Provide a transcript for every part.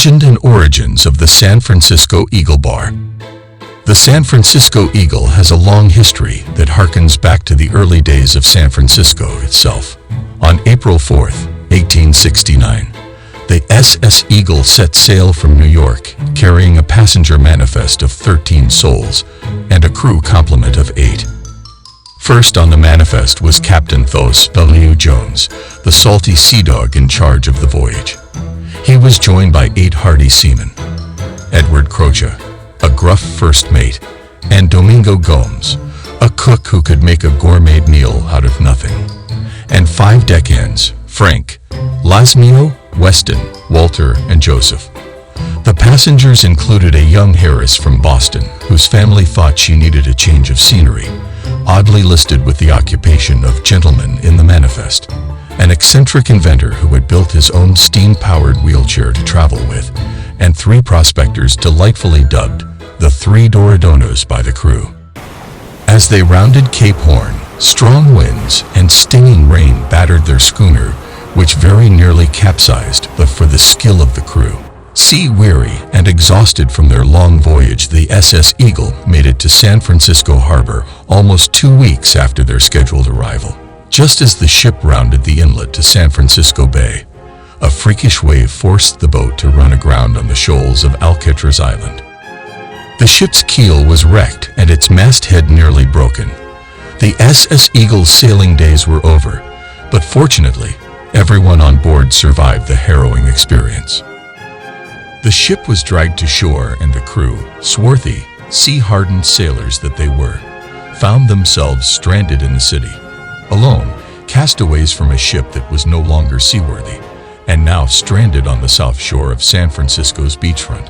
Legend and Origins of the San Francisco Eagle Bar. The San Francisco Eagle has a long history that harkens back to the early days of San Francisco itself. On April 4, 1869, the SS Eagle set sail from New York, carrying a passenger manifest of 13 souls and a crew complement of 8. First on the manifest was Captain Thos W. Jones, the salty sea dog in charge of the voyage. He was joined by 8 hardy seamen: Edward Croce, a gruff first mate, and Domingo Gomes, a cook who could make a gourmet meal out of nothing, and 5 deckhands: Frank, Lasmio, Weston, Walter, and Joseph. The passengers included a young heiress from Boston whose family thought she needed a change of scenery, oddly listed with the occupation of gentleman in the manifest, an eccentric inventor who had built his own steam-powered wheelchair to travel with, and 3 prospectors delightfully dubbed the 3 Doridonos by the crew. As they rounded Cape Horn, strong winds and stinging rain battered their schooner, which very nearly capsized but for the skill of the crew. Sea-weary and exhausted from their long voyage, the SS Eagle made it to San Francisco Harbor almost 2 weeks after their scheduled arrival. Just as the ship rounded the inlet to San Francisco Bay, a freakish wave forced the boat to run aground on the shoals of Alcatraz Island. The ship's keel was wrecked and its masthead nearly broken. The SS Eagle's sailing days were over, but fortunately, everyone on board survived the harrowing experience. The ship was dragged to shore and the crew, swarthy, sea-hardened sailors that they were, found themselves stranded in the city, alone, castaways from a ship that was no longer seaworthy, and now stranded on the south shore of San Francisco's beachfront.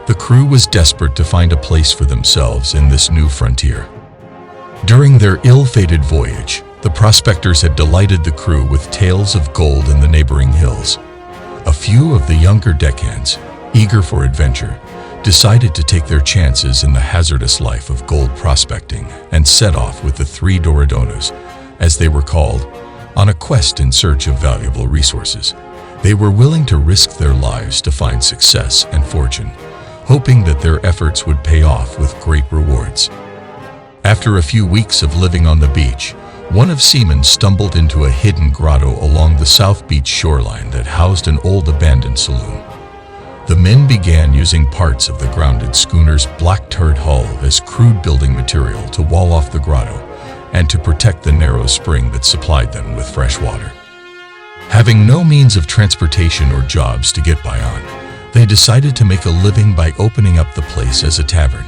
The crew was desperate to find a place for themselves in this new frontier. During their ill-fated voyage, the prospectors had delighted the crew with tales of gold in the neighboring hills. A few of the younger deckhands, eager for adventure, decided to take their chances in the hazardous life of gold prospecting and set off with the 3 Doridonos, as they were called, on a quest in search of valuable resources. They were willing to risk their lives to find success and fortune, hoping that their efforts would pay off with great rewards. After a few weeks of living on the beach, one of seamen stumbled into a hidden grotto along the South Beach shoreline that housed an old abandoned saloon. The men began using parts of the grounded schooner's black turret hull as crude building material to wall off the grotto and to protect the narrow spring that supplied them with fresh water. Having no means of transportation or jobs to get by on, they decided to make a living by opening up the place as a tavern.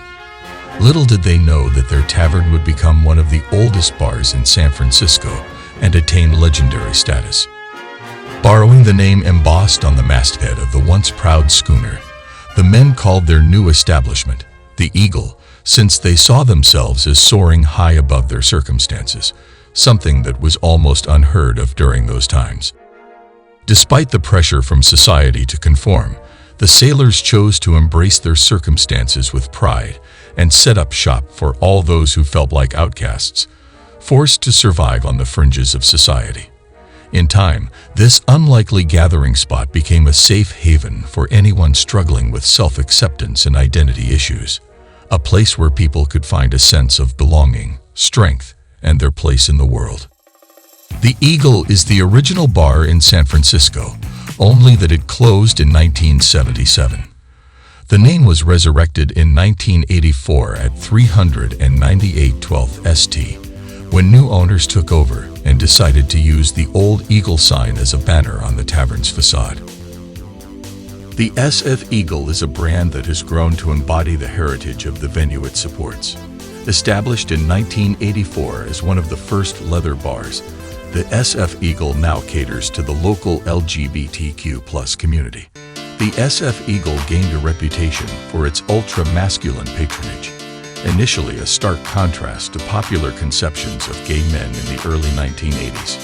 Little did they know that their tavern would become one of the oldest bars in San Francisco and attain legendary status. Borrowing the name embossed on the masthead of the once proud schooner, the men called their new establishment the Eagle, since they saw themselves as soaring high above their circumstances, something that was almost unheard of during those times. Despite the pressure from society to conform, the sailors chose to embrace their circumstances with pride and set up shop for all those who felt like outcasts, forced to survive on the fringes of society. In time, this unlikely gathering spot became a safe haven for anyone struggling with self-acceptance and identity issues, a place where people could find a sense of belonging, strength, and their place in the world. The Eagle is the original bar in San Francisco, only that it closed in 1977. The name was resurrected in 1984 at 398 12th St, when new owners took over and decided to use the old Eagle sign as a banner on the tavern's facade. The SF Eagle is a brand that has grown to embody the heritage of the venue it supports. Established in 1984 as one of the first leather bars, the SF Eagle now caters to the local LGBTQ+ community. The SF Eagle gained a reputation for its ultra-masculine patronage, initially a stark contrast to popular conceptions of gay men in the early 1980s.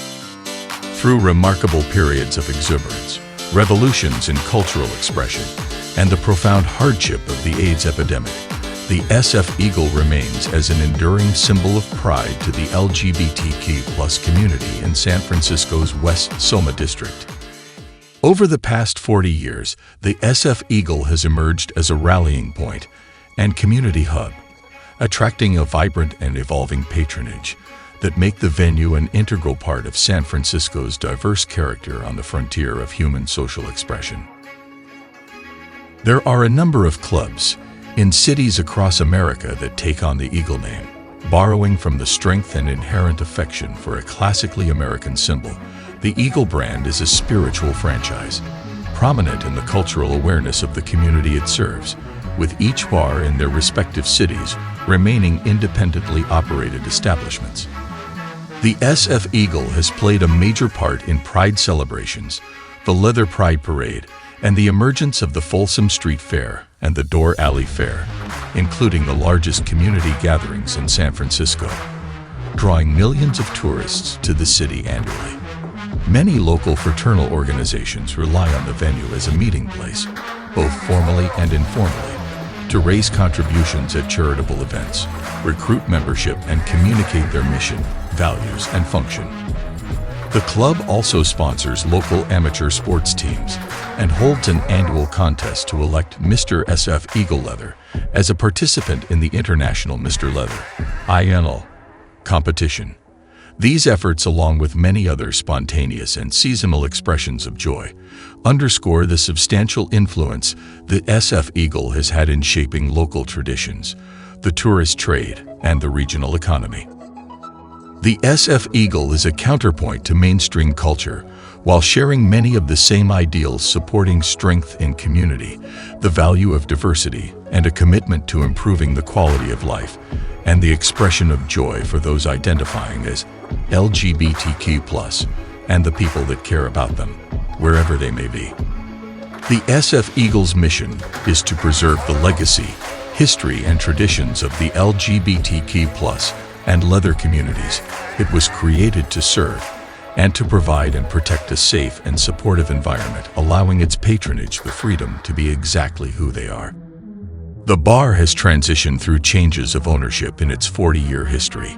Through remarkable periods of exuberance, revolutions in cultural expression, and the profound hardship of the AIDS epidemic, the SF Eagle remains as an enduring symbol of pride to the LGBTQ+ community in San Francisco's West Soma district. Over the past 40 years, the SF Eagle has emerged as a rallying point and community hub, attracting a vibrant and evolving patronage that make the venue an integral part of San Francisco's diverse character on the frontier of human social expression. There are a number of clubs in cities across America that take on the Eagle name, borrowing from the strength and inherent affection for a classically American symbol. The Eagle brand is a spiritual franchise, prominent in the cultural awareness of the community it serves, with each bar in their respective cities remaining independently operated establishments. The SF Eagle has played a major part in Pride celebrations, the Leather Pride Parade, and the emergence of the Folsom Street Fair and the Door Alley Fair, including the largest community gatherings in San Francisco, drawing millions of tourists to the city annually. Many local fraternal organizations rely on the venue as a meeting place, both formally and informally, to raise contributions at charitable events, recruit membership, and communicate their mission, values, and function. The club also sponsors local amateur sports teams and holds an annual contest to elect Mr. SF Eagle Leather as a participant in the International Mr. Leather (INL) competition. These efforts, along with many other spontaneous and seasonal expressions of joy, underscore the substantial influence the SF Eagle has had in shaping local traditions, the tourist trade, and the regional economy. The SF Eagle is a counterpoint to mainstream culture, while sharing many of the same ideals, supporting strength in community, the value of diversity, and a commitment to improving the quality of life and the expression of joy for those identifying as LGBTQ+, and the people that care about them, wherever they may be. The SF Eagle's mission is to preserve the legacy, history, and traditions of the LGBTQ+ and leather communities it was created to serve, and to provide and protect a safe and supportive environment, allowing its patronage the freedom to be exactly who they are. The bar has transitioned through changes of ownership in its 40-year history,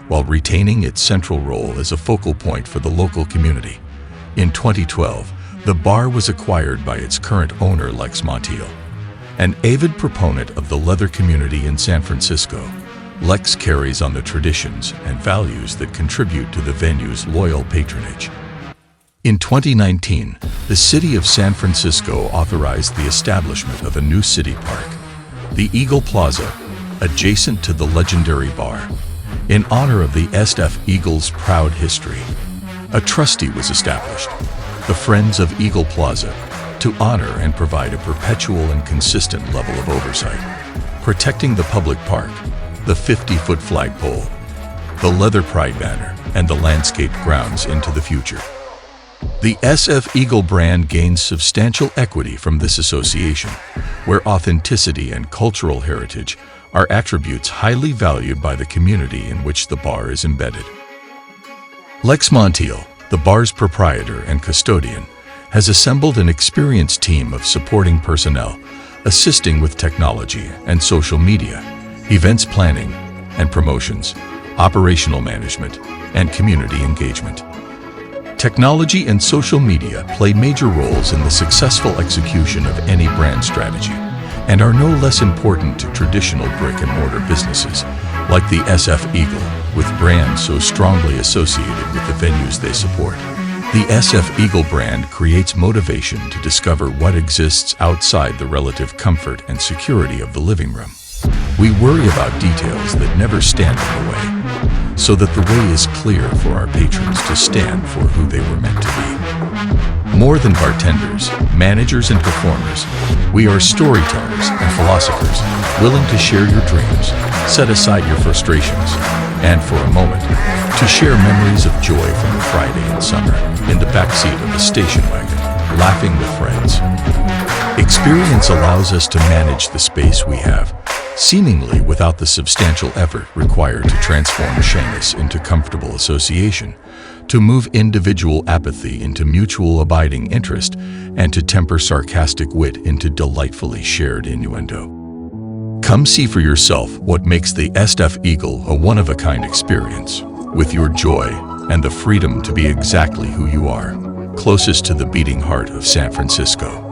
while retaining its central role as a focal point for the local community. In 2012, the bar was acquired by its current owner, Lex Montiel. An avid proponent of the leather community in San Francisco, Lex carries on the traditions and values that contribute to the venue's loyal patronage. In 2019, the city of San Francisco authorized the establishment of a new city park, the Eagle Plaza, adjacent to the legendary bar. In honor of the SF Eagle's proud history, a trustee was established, the Friends of Eagle Plaza, to honor and provide a perpetual and consistent level of oversight, protecting the public park, the 50-foot flagpole, the Leather Pride banner, and the landscaped grounds into the future. The SF Eagle brand gains substantial equity from this association, where authenticity and cultural heritage are attributes highly valued by the community in which the bar is embedded. Lex Montiel, the bar's proprietor and custodian, has assembled an experienced team of supporting personnel, assisting with technology and social media, events planning and promotions, operational management, and community engagement. Technology and social media play major roles in the successful execution of any brand strategy, and are no less important to traditional brick-and-mortar businesses, like the SF Eagle, with brands so strongly associated with the venues they support. The SF Eagle brand creates motivation to discover what exists outside the relative comfort and security of the living room. We worry about details that never stand in the way, so that the way is clear for our patrons to stand for who they were meant to be. More than bartenders, managers, and performers, we are storytellers and philosophers, willing to share your dreams, set aside your frustrations, and for a moment, to share memories of joy from a Friday in summer, in the backseat of a station wagon, laughing with friends. Experience allows us to manage the space we have, seemingly without the substantial effort required to transform shyness into comfortable association, to move individual apathy into mutual abiding interest, and to temper sarcastic wit into delightfully shared innuendo. Come see for yourself what makes the SF Eagle a one-of-a-kind experience, with your joy and the freedom to be exactly who you are. closest to the beating heart of San Francisco.